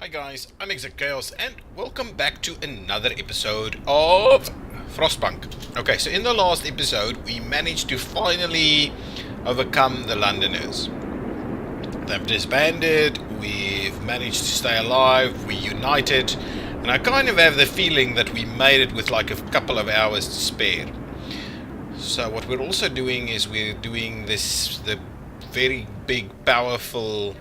Hi guys, I'm ExactChaos and welcome back to another episode of Frostpunk. Okay, so in the last episode we managed to finally overcome the Londoners. They've disbanded, we've managed to stay alive, we united, and I kind of have the feeling that we made it with like a couple of hours to spare. So what we're also doing is we're doing the very big, powerful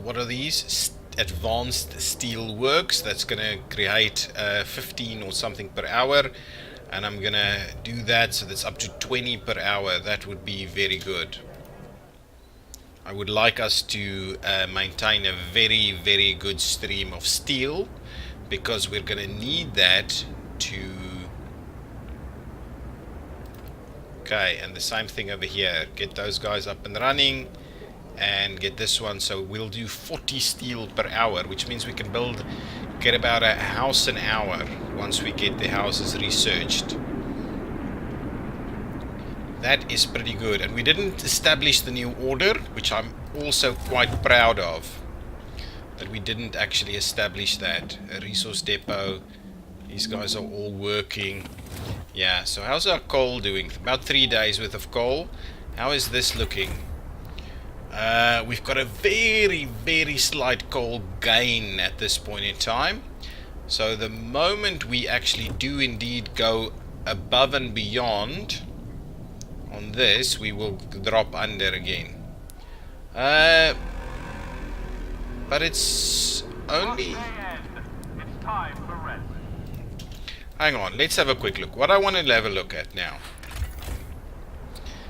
what are these? Advanced steel works that's gonna create 15 or something per hour, and I'm gonna do that so that's up to 20 per hour. That would be very good. I would like us to maintain a very good stream of steel, because we're gonna need that to... Okay, and the same thing over here. Get those guys up and running and get this one. So we'll do 40 steel per hour, which means we can get about a house an hour once we get the houses researched. That is pretty good. And we didn't establish the new order, which I'm also quite proud of, that we didn't actually establish that. A resource depot. These guys are all working. Yeah, so how's our coal doing? About 3 days worth of coal. How is this looking? We've got a very slight coal gain at this point in time. So the moment we actually do indeed go above and beyond on this, we will drop under again. But it's only... Hang on, let's have a quick look. What I want to have a look at now.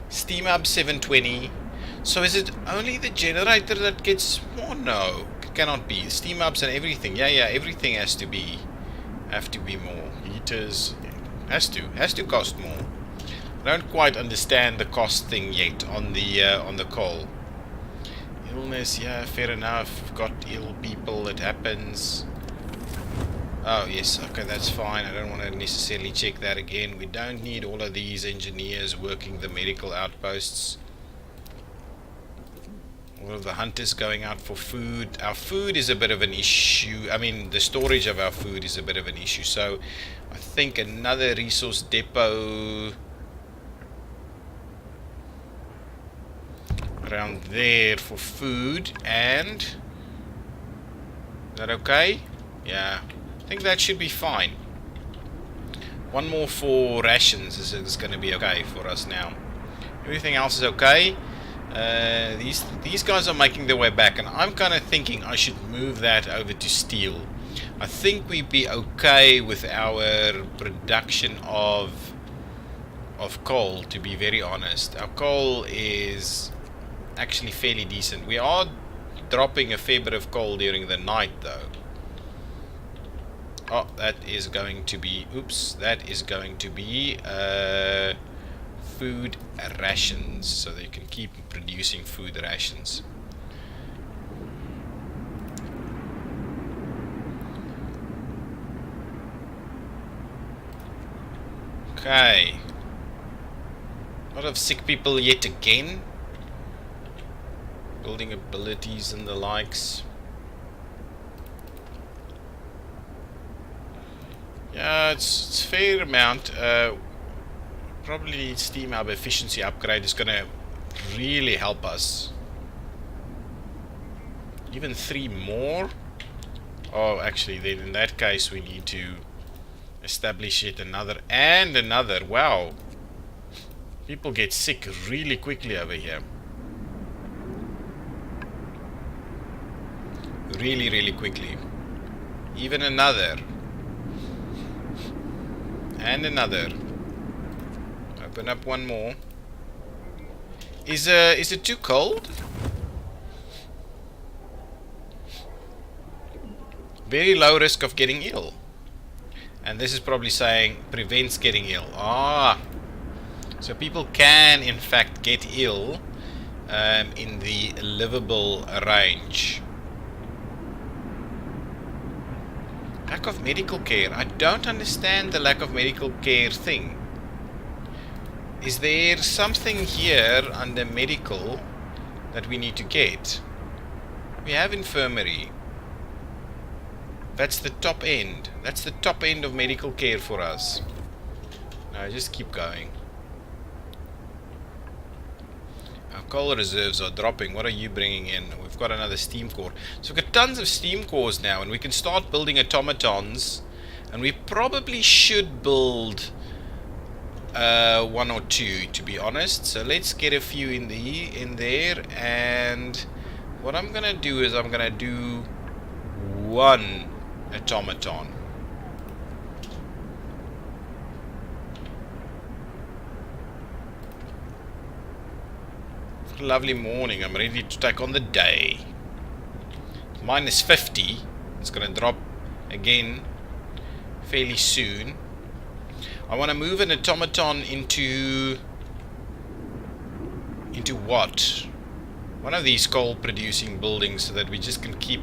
Steam Hub 720. So is it only the generator that gets more? No, it cannot be. Steam hubs and everything. Yeah, everything have to be more. Heaters has to cost more. I don't quite understand the cost thing yet on the coal. Illness, yeah, fair enough. We've got ill people, it happens. Oh yes, okay, that's fine. I don't want to necessarily check that again. We don't need all of these engineers working the medical outposts. All of the hunters going out for food. Our food is a bit of an issue. I mean, the storage of our food is a bit of an issue. So, I think another resource depot around there for food. And is that okay? Yeah, I think that should be fine. One more for rations is going to be okay for us now. Everything else is okay. These guys are making their way back, and I'm kind of thinking I should move that over to steel. I think we'd be okay with our production of coal, to be very honest. Our coal is actually fairly decent. We are dropping a fair bit of coal during the night though. Oh, that is going to be... Oops, that is going to be... food rations, so they can keep producing food rations. Okay. A lot of sick people yet again. Building abilities and the likes. Yeah, it's a fair amount. Probably Steam Hub efficiency upgrade is going to really help us. Even 3 more? Oh, actually, then in that case we need to establish yet another and another. Wow. People get sick really quickly over here. Really quickly. Even another. And another. Open up one more. Is it too cold? Very low risk of getting ill. And this is probably saying prevents getting ill. Ah, so people can in fact get ill in the livable range. Lack of medical care. I don't understand the lack of medical care thing. Is there something here under medical that we need to get? We have infirmary. That's the top end. That's the top end of medical care for us. No, just keep going. Our coal reserves are dropping. What are you bringing in? We've got another steam core. So we've got tons of steam cores now, and we can start building automatons. And we probably should build one or two, to be honest. So let's get a few in there. And what I'm gonna do is I'm gonna do one automaton. Lovely morning. I'm ready to take on the day. Minus 50. It's gonna drop again fairly soon. I want to move an automaton into what? One of these coal producing buildings, so that we just can keep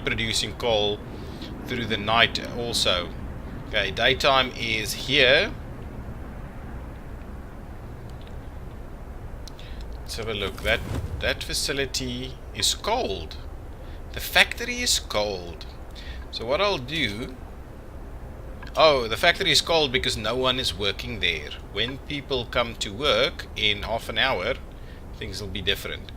producing coal through the night also. Okay, daytime is here. Let's have a look. That facility is cold. The factory is cold. So what I'll do... Oh, the factory is cold because no one is working there. When people come to work in half an hour, things will be different.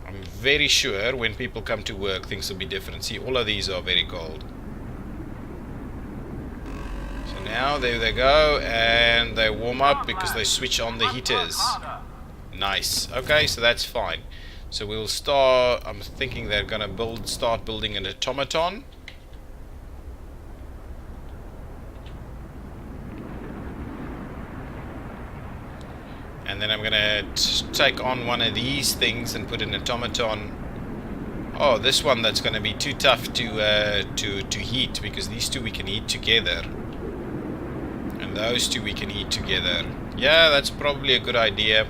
I'm very sure when people come to work, things will be different. See, all of these are very cold. So now there they go, and they warm up because they switch on the heaters. Nice. Okay, so that's fine. So we'll start. I'm thinking they're gonna start building an automaton. And then I'm gonna take on one of these things and put an automaton. Oh, this one that's gonna be too tough to heat, because these two we can heat together, and those two we can heat together. Yeah, that's probably a good idea.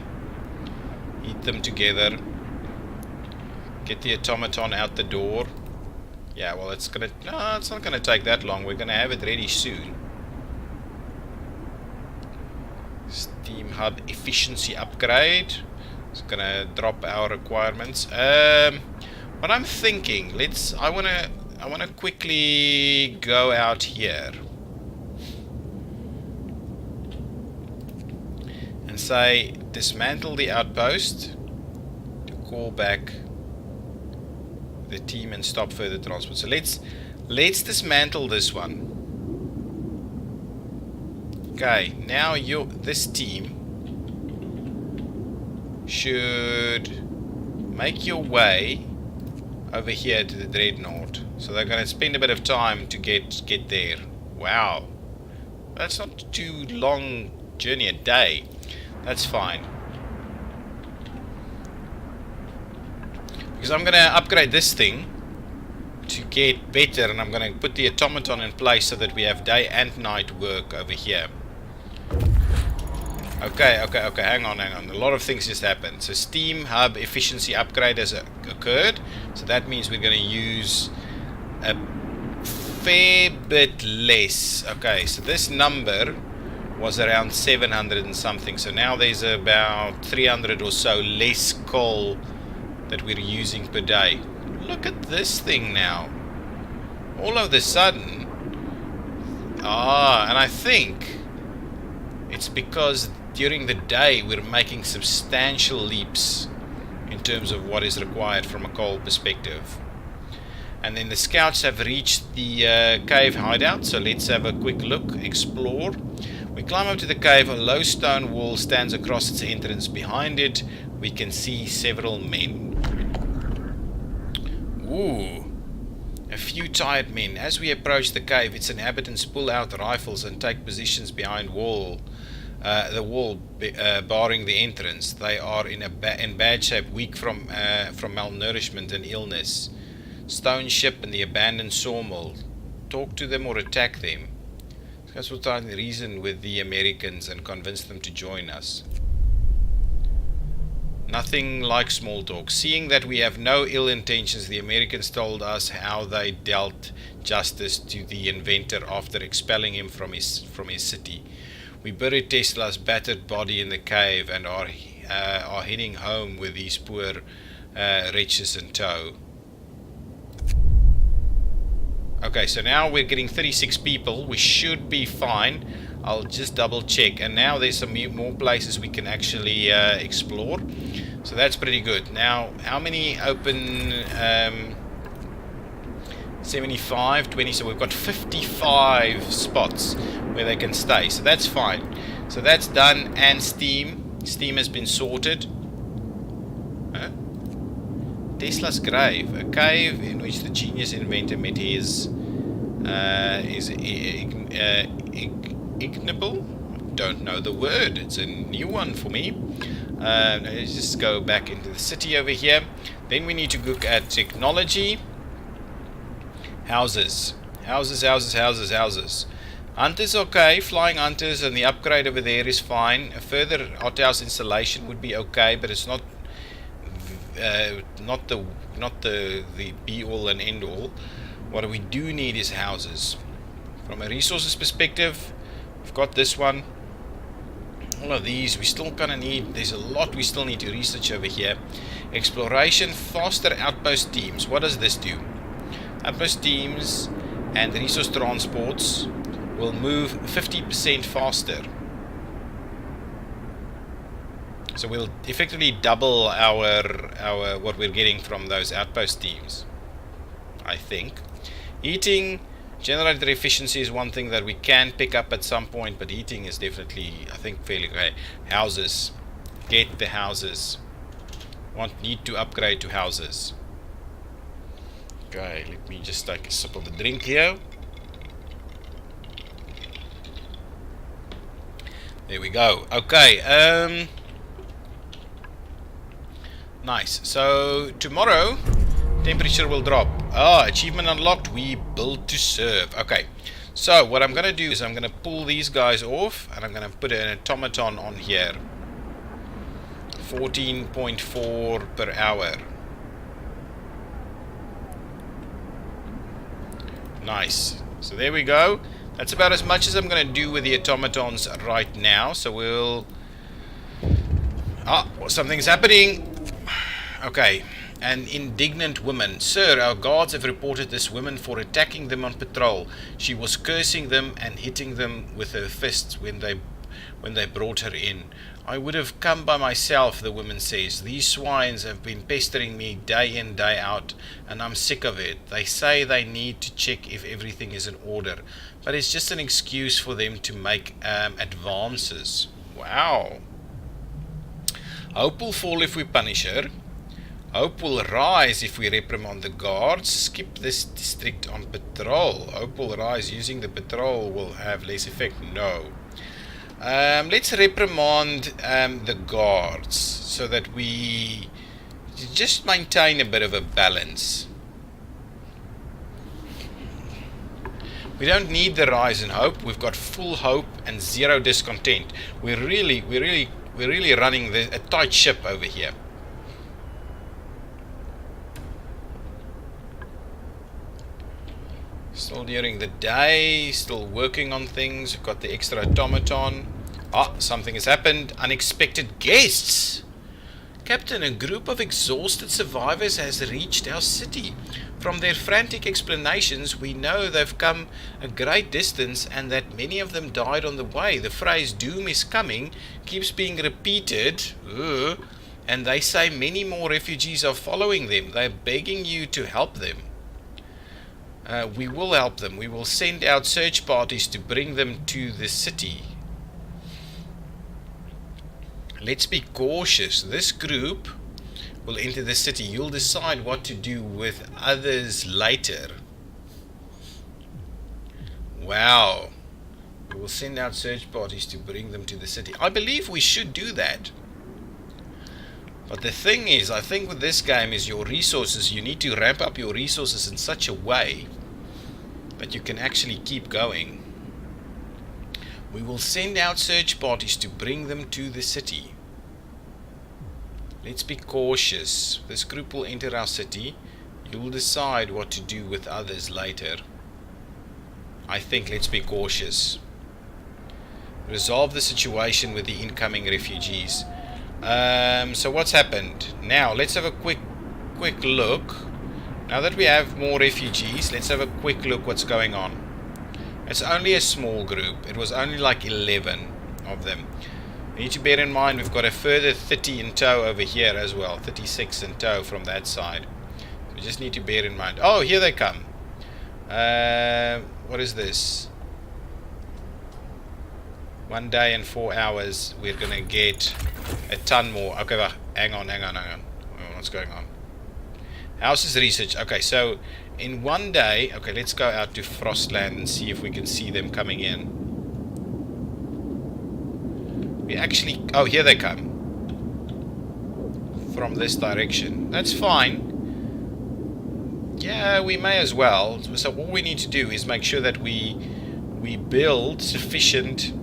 Heat them together. Get the automaton out the door. Yeah, well, it's not gonna take that long. We're gonna have it ready soon. Steam hub efficiency upgrade. It's gonna drop our requirements. What I'm thinking, I wanna quickly go out here and say dismantle the outpost to call back the team and stop further transport. So let's dismantle this one. Okay, now this team should make your way over here to the Dreadnought. So they're going to spend a bit of time to get there. Wow, that's not too long journey, a day. That's fine. Because I'm going to upgrade this thing to get better, and I'm going to put the automaton in place so that we have day and night work over here. Okay, hang on. A lot of things just happened. So Steam Hub efficiency upgrade has occurred. So that means we're going to use a fair bit less. Okay, so this number was around 700 and something. So now there's about 300 or so less coal that we're using per day. Look at this thing now. All of a sudden... and I think it's because during the day we're making substantial leaps in terms of what is required from a coal perspective. And then the scouts have reached the cave hideout, so let's have a quick look, explore. We climb up to the cave. A low stone wall stands across its entrance. Behind it we can see several men. Ooh, a few tired men. As we approach the cave, its inhabitants pull out rifles and take positions behind the wall barring the entrance. They are in bad shape, weak from malnourishment and illness. Stone ship and the abandoned sawmill. Talk to them or attack them. Discuss what time to reason with the Americans and convince them to join us. Nothing like small talk. Seeing that we have no ill intentions, the Americans told us how they dealt justice to the inventor after expelling him from his city. We buried Tesla's battered body in the cave and are heading home with these poor wretches in tow. Okay, so now we're getting 36 people. We should be fine. I'll just double check. And now there's some more places we can actually explore. So that's pretty good. Now, how many open... 75, 20, so we've got 55 spots where they can stay. So that's fine. So that's done. And Steam has been sorted. Huh? Tesla's grave. A cave in which the genius inventor met his... is ignoble? Don't know the word. It's a new one for me. Let's just go back into the city over here. Then we need to look at technology. Houses. Hunters okay. Flying hunters and the upgrade over there is fine. A further hothouse installation would be okay, but it's not the be all and end all. What we do need is houses. From a resources perspective, we've got this one. All of these we still kind of need. There's a lot we still need to research over here. Exploration, faster outpost teams. What does this do? Outpost teams and resource transports will move 50% faster. So we'll effectively double our what we're getting from those outpost teams, I think. Heating, generator efficiency is one thing that we can pick up at some point, but heating is definitely, I think, fairly great. Houses. Get the houses. Need to upgrade to houses. Okay, let me just take a sip of the drink here. There we go. Okay, nice. So tomorrow temperature will drop. Achievement unlocked. We build to serve. Okay, so what I'm gonna do is I'm gonna pull these guys off and I'm gonna put an automaton on here. 14.4 per hour. Nice. So there we go. That's about as much as I'm going to do with the automatons right now. So we'll... something's happening. Okay. An indignant woman. Sir, our guards have reported this woman for attacking them on patrol. She was cursing them and hitting them with her fists when they brought her in. I would have come by myself, the woman says. These swines have been pestering me day in, day out, and I'm sick of it. They say they need to check if everything is in order, but it's just an excuse for them to make advances. Wow. Hope will fall if we punish her. Hope will rise if we reprimand the guards. Skip this district on patrol. Hope will rise. Using the patrol will have less effect. No. Let's reprimand the guards so that we just maintain a bit of a balance. We don't need the rise in hope. We've got full hope and zero discontent. We're really running a tight ship over here. Still during the day, still working on things. We've got the extra automaton. Something has happened. Unexpected guests. Captain, a group of exhausted survivors has reached our city. From their frantic explanations, we know they've come a great distance and that many of them died on the way. The phrase doom is coming keeps being repeated. And they say many more refugees are following them. They're begging you to help them. We will help them. We will send out search parties to bring them to the city. Let's be cautious. This group will enter the city. You'll decide what to do with others later. Wow. We will send out search parties to bring them to the city. I believe we should do that. But the thing is, I think with this game is your resources, you need to ramp up your resources in such a way that you can actually keep going. We will send out search parties to bring them to the city. Let's be cautious. This group will enter our city. You'll decide what to do with others later. I think let's be cautious. Resolve the situation with the incoming refugees. So what's happened? Now let's have a quick look. Now that we have more refugees, let's have a quick look what's going on. It's only a small group. It was only like 11 of them. We need to bear in mind we've got a further 30 in tow over here as well. 36 in tow from that side. We just need to bear in mind. Oh, here they come. What is this? 1 day and 4 hours. We're gonna get a ton more. Okay, hang on. What's going on? Houses research. Okay, so in 1 day. Okay, let's go out to Frostland and see if we can see them coming in. We actually. Oh, here they come. From this direction. That's fine. Yeah, we may as well. So what we need to do is make sure that we build sufficient.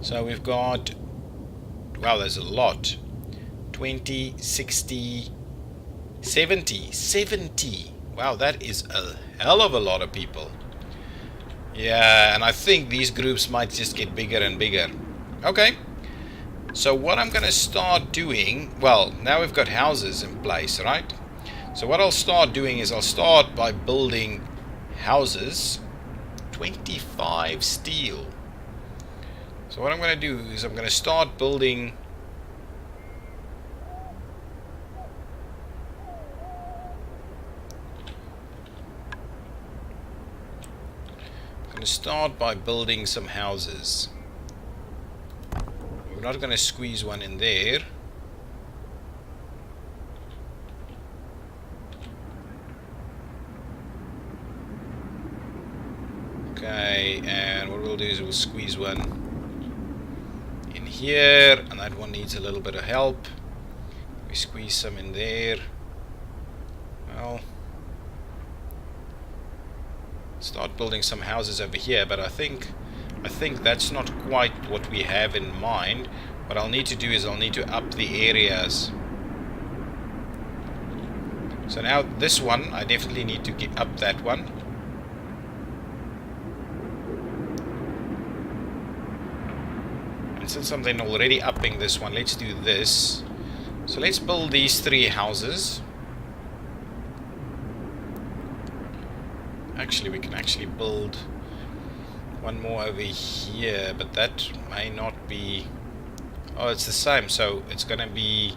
So we've got, wow, there's a lot. 20, 60, 70. Wow, that is a hell of a lot of people. Yeah, and I think these groups might just get bigger and bigger. Okay. So what I'm going to start doing, well, now we've got houses in place, right? So what I'll start doing is I'll start by building houses. 25 steel. So what I'm going to do is I'm going to start building. I'm going to start by building some houses. We're not going to squeeze one in there. Okay, and what we'll do is we'll squeeze one in here, and that one needs a little bit of help. We squeeze some in there. Well, start building some houses over here, but I think that's not quite what we have in mind. What I'll need to do is I'll need to up the areas. So now this one, I definitely need to get up that one. And since I'm then already upping this one, let's do this. So let's build these 3 houses. Actually, we can actually build one more over here, but that may not be. Oh, it's the same, so it's gonna be,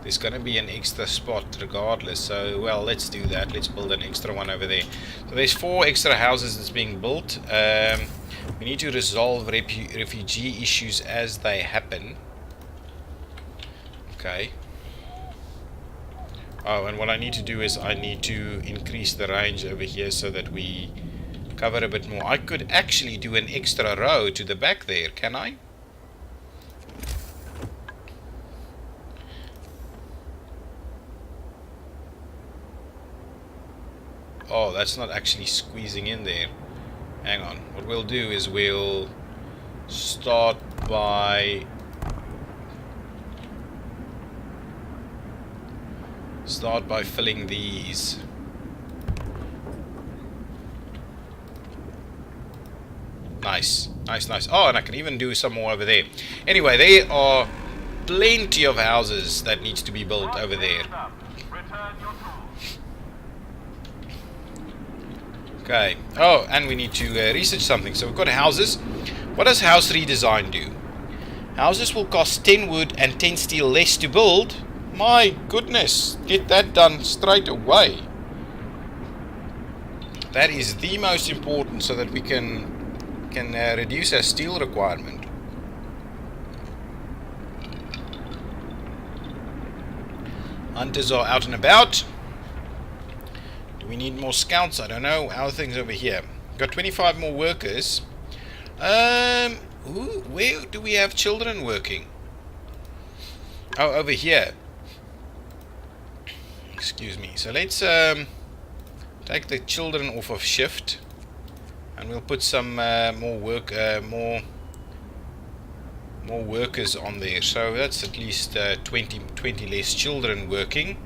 there's gonna be an extra spot regardless. So well, let's do that. Let's build an extra one over there. So there's 4 extra houses that's being built. We need to resolve refugee issues as they happen. Okay. Oh, and what I need to do is I need to increase the range over here so that we cover a bit more. I could actually do an extra row to the back there, can I? Oh, that's not actually squeezing in there. Hang on. What we'll do is we'll start by filling these. Nice. Oh, and I can even do some more over there. Anyway, there are plenty of houses that needs to be built over there. Okay. Oh, and we need to research something. So we've got houses. What does house redesign do? Houses will cost 10 wood and 10 steel less to build. My goodness, get that done straight away. That is the most important, so that we can reduce our steel requirement. Hunters are out and about. Do we need more scouts? I don't know. How are things over here? Got 25 more workers. Where do we have children working? Oh, over here. Excuse me. So let's take the children off of shift, and we'll put some more more workers on there. So that's at least 20 less children working.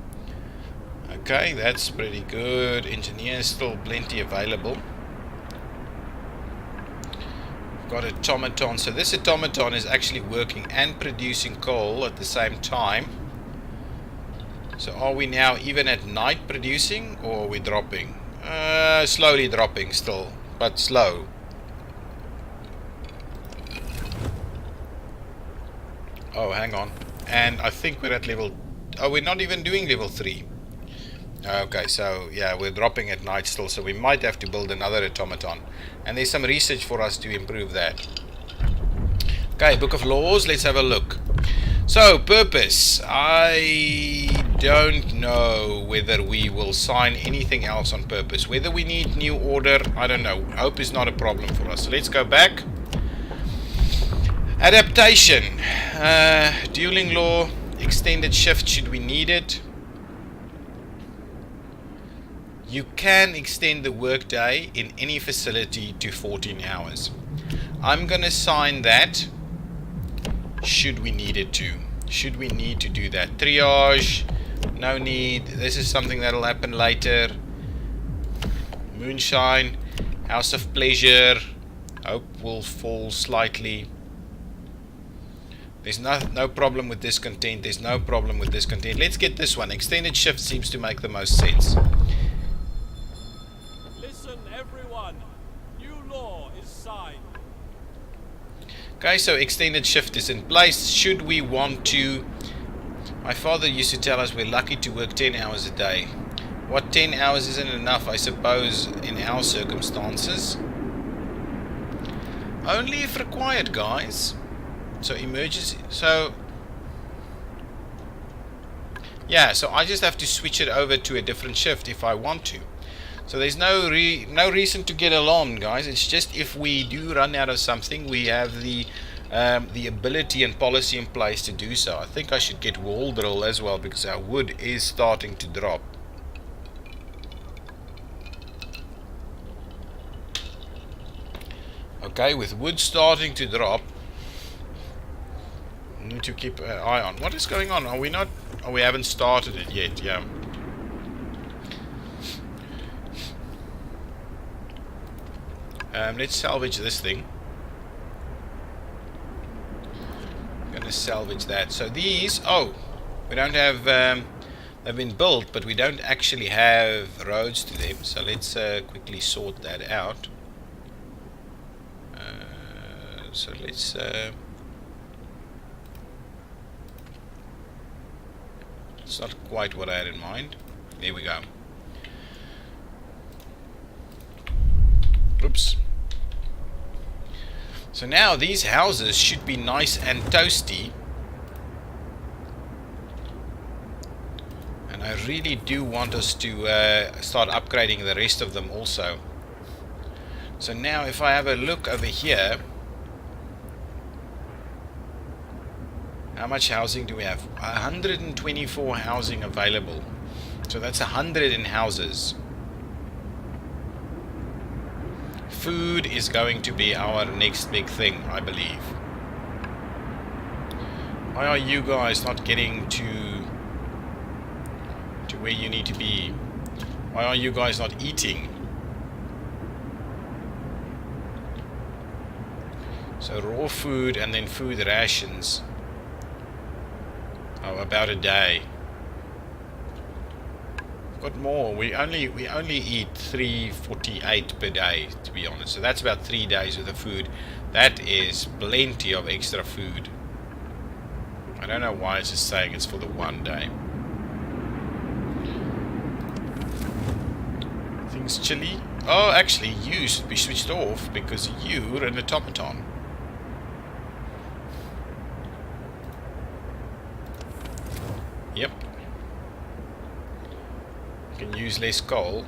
Okay, that's pretty good. Engineers still plenty available. Got automaton. So this automaton is actually working and producing coal at the same time. So are we now even at night producing, or are we dropping? Slowly dropping still, but slow. Oh, hang on. And I think we're at level... Oh, we're not even doing level 3. Okay, so yeah, we're dropping at night still, so we might have to build another automaton. And there's some research for us to improve that. Okay, Book of Laws, let's have a look. So, purpose. I don't know whether we will sign anything else on purpose. Whether we need new order, I don't know. Hope is not a problem for us. So let's go back. Adaptation. Dueling law. Extended shift should we need it. You can extend the workday in any facility to 14 hours. I'm going to sign that. Should we need it to? Should we need to do that? Triage. No need. This is something that'll happen later. Moonshine. House of Pleasure. Hope will fall slightly. There's no problem with discontent. There's no problem with discontent. Let's get this one. Extended shift seems to make the most sense. Listen, everyone. New law is signed. Okay, so extended shift is in place. Should we want to... My father used to tell us we're lucky to work 10 hours a day. What, 10 hours isn't enough, I suppose, in our circumstances? Only if required, guys. So emergency... So... Yeah, so I just have to switch it over to a different shift if I want to. So there's no reason to get alarmed, guys. It's just if we do run out of something, we have the ability and policy in place to do so. I think I should get wall drill as well, because our wood is starting to drop. Okay, with wood starting to drop, we need to keep an eye on what is going on. Are we not? Oh, we haven't started it yet. Yeah. Let's salvage this thing. I'm gonna salvage that. So these, oh, we don't have, they've been built, but we don't actually have roads to them. So let's quickly sort that out. So let's, it's not quite what I had in mind. There we go. Oops. So now these houses should be nice and toasty. And I really do want us to start upgrading the rest of them also. So now if I have a look over here, how much housing do we have? 124 housing available. So that's 100 in houses. Food is going to be our next big thing, I believe. Why are you guys not getting to where you need to be? Why are you guys not eating? So raw food and then food rations. Oh, about a day. Got more. We only eat 348 per day, to be honest. So that's about 3 days of the food. That is plenty of extra food. I don't know why it's just saying it's for the 1 day. Things chilly. Oh, actually, you should be switched off because you're an automaton. Yep. Can use less coal.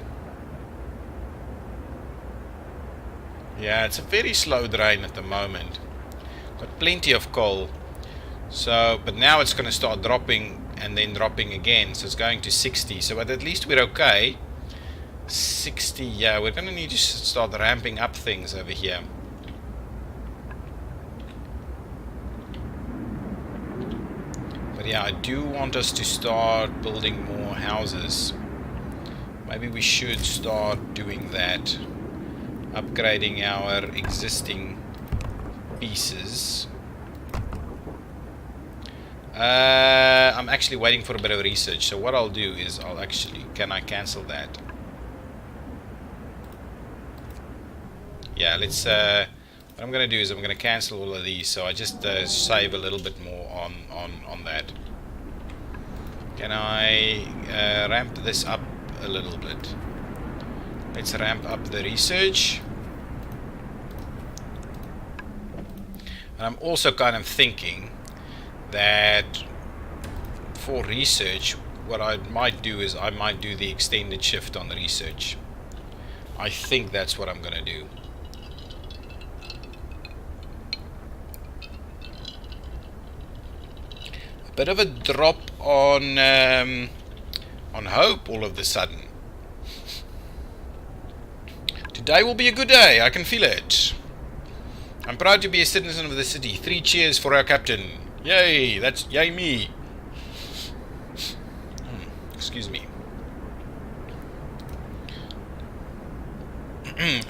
Yeah, it's a very slow drain at the moment. Got plenty of coal. So, but now it's going to start dropping and then dropping again. So it's going to 60. So but at least we're okay. 60, yeah, we're going to need to start ramping up things over here. But yeah, I do want us to start building more houses. Maybe we should start doing that. Upgrading our existing pieces. I'm actually waiting for a bit of research. So what I'll do is can I cancel that? Yeah, let's what I'm going to do is I'm going to cancel all of these, so I just save a little bit more on that. Can I ramp this up a little bit? Let's ramp up the research. And I'm also kind of thinking that for research, what I might do is I might do the extended shift on the research. I think that's what I'm going to do. Bit of a drop on hope all of a sudden. Today will be a good day, I can feel it. I'm proud to be a citizen of the city. 3 cheers for our captain. Yay, that's yay me. Excuse me.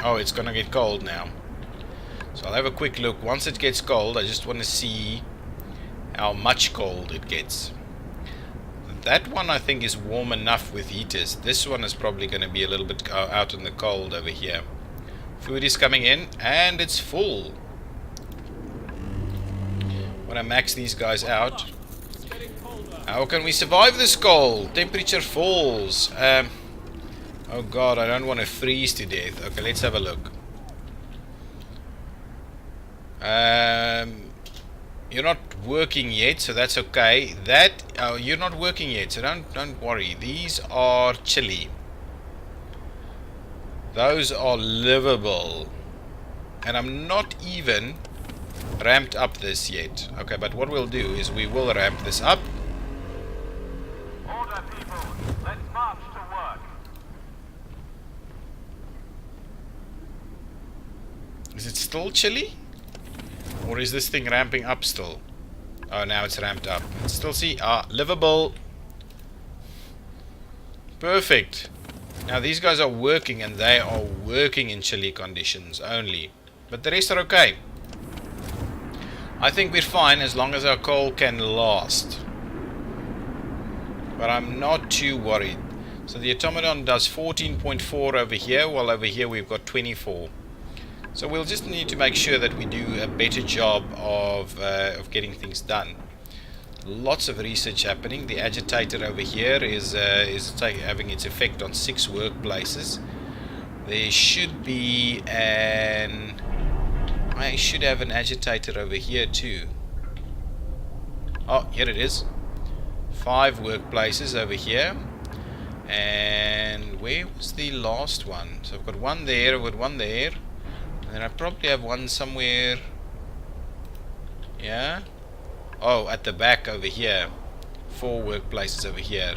Oh, it's gonna get cold now. So I'll have a quick look. Once it gets cold, I just want to see how much cold it gets. That one I think is warm enough with heaters. This one is probably going to be a little bit out in the cold over here. Food is coming in and it's full. When I max these guys out. How can we survive this cold? Temperature falls. Oh god, I don't want to freeze to death. Okay, let's have a look. You're not working yet, so that's okay. You're not working yet, so don't worry. These are chilly. Those are livable. And I'm not even ramped up this yet. Okay, but what we'll do is we will ramp this up. Order, people. Let's march to work. Is it still chilly? Or is this thing ramping up still? Oh, now it's ramped up. Still see? Livable. Perfect. Now these guys are working, and they are working in chilly conditions only. But the rest are okay. I think we're fine as long as our coal can last. But I'm not too worried. So the automaton does 14.4 over here, while over here we've got 24. So we'll just need to make sure that we do a better job of getting things done. Lots of research happening. The agitator over here is having its effect on 6 workplaces. There should be I should have an agitator over here too. Oh, here it is. 5 workplaces over here. And where was the last one? So I've got one there, I've got one there. And I probably have one somewhere. Yeah. Oh, at the back over here. 4 workplaces over here.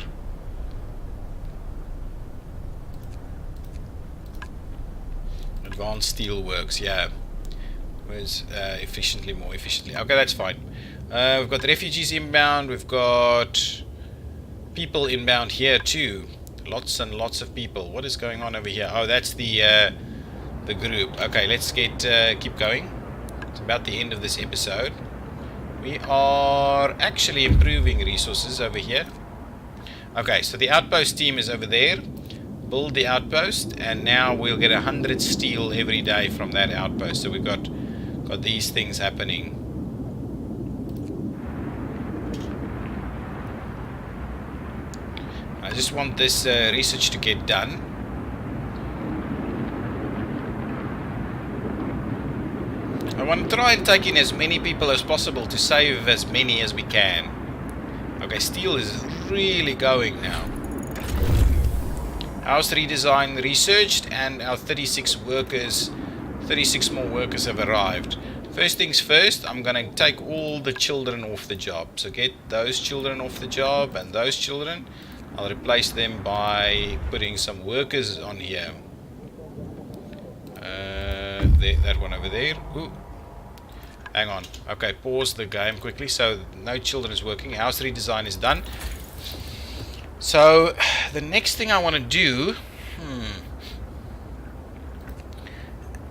Advanced steel works, yeah. Where's more efficiently. Okay, that's fine. We've got refugees inbound. We've got people inbound here too. Lots and lots of people. What is going on over here? Oh, that's the group. Okay, let's keep going. It's about the end of this episode. We are actually improving resources over here. Okay, so the outpost team is over there. Build the outpost, and now we'll get 100 steel every day from that outpost. So we've got these things happening. I just want this research to get done. I want to try and take in as many people as possible to save as many as we can. Okay, steel is really going now. House redesign researched, and our 36 more workers have arrived. First things first, I'm going to take all the children off the job. So get those children off the job, and those children, I'll replace them by putting some workers on here. That one over there. Ooh. Hang on. Okay, pause the game quickly. So no children is working. House redesign is done. So the next thing I want to do,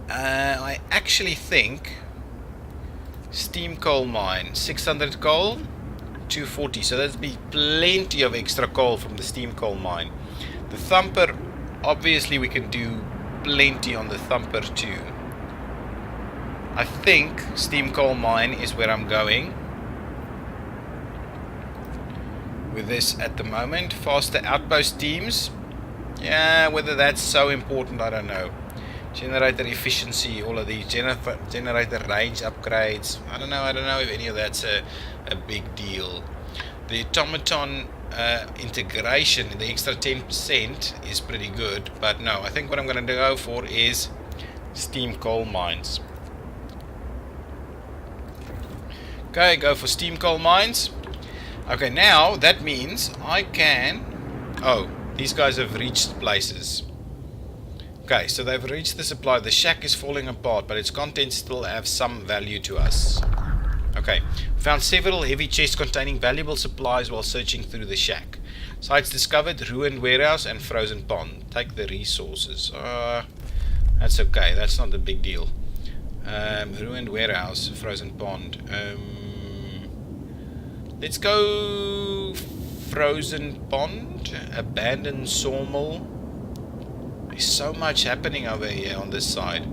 I actually think steam coal mine, 600 coal, 240. So there's be plenty of extra coal from the steam coal mine. The thumper, obviously we can do plenty on the thumper too. I think steam coal mine is where I'm going with this at the moment. Faster outpost teams, yeah, whether that's so important I don't know. Generator efficiency, all of these generator range upgrades, I don't know if any of that's a big deal. The automaton integration, the extra 10% is pretty good, but no, I think what I'm going to go for is steam coal mines. Okay, go for steam coal mines. Okay, now that means I can... Oh, these guys have reached places. Okay, so they've reached the supply. The shack is falling apart, but its contents still have some value to us. Okay, found several heavy chests containing valuable supplies while searching through the shack. Sites discovered, ruined warehouse and frozen pond. Take the resources. That's okay, that's not the big deal. Ruined warehouse, frozen pond. Let's go frozen pond, abandoned sawmill. There's so much happening over here on this side.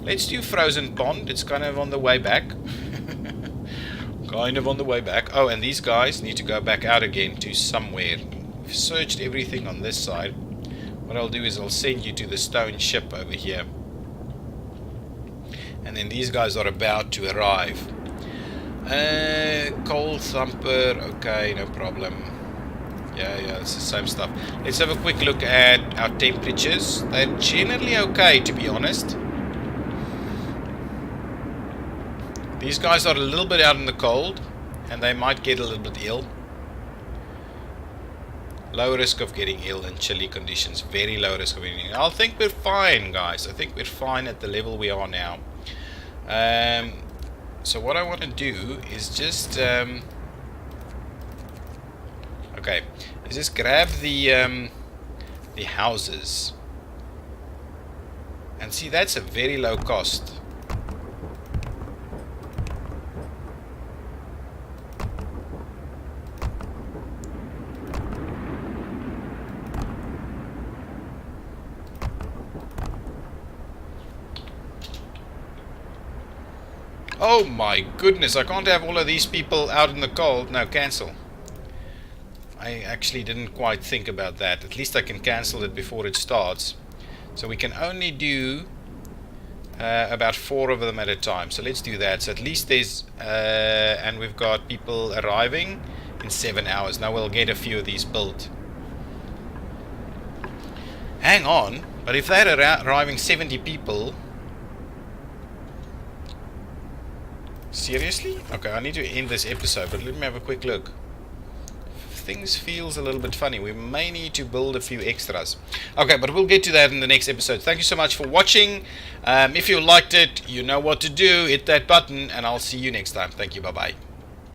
Let's do frozen pond. It's kind of on the way back. Kind of on the way back. Oh, and these guys need to go back out again to somewhere. We've searched everything on this side. What I'll do is I'll send you to the stone ship over here. And then these guys are about to arrive. Coal thumper. Okay, no problem. Yeah, it's the same stuff. Let's have a quick look at our temperatures. They're generally okay, to be honest. These guys are a little bit out in the cold, and they might get a little bit ill. Low risk of getting ill in chilly conditions. Very low risk of getting ill. I think we're fine, guys. I think we're fine at the level we are now. So what I want to do is just... Okay, let's just grab the houses. And see, that's a very low cost. Oh my goodness, I can't have all of these people out in the cold. No, cancel. I actually didn't quite think about that. At least I can cancel it before it starts. So we can only do about 4 of them at a time. So let's do that. So at least there's... and we've got people arriving in 7 hours. Now we'll get a few of these built. Hang on. But if they're arriving 70 people... Seriously? Okay, I need to end this episode, but let me have a quick look. Things feels a little bit funny. We may need to build a few extras. Okay, but we'll get to that in the next episode. Thank you so much for watching. If you liked it, you know what to do. Hit that button, and I'll see you next time. Thank you. Bye-bye.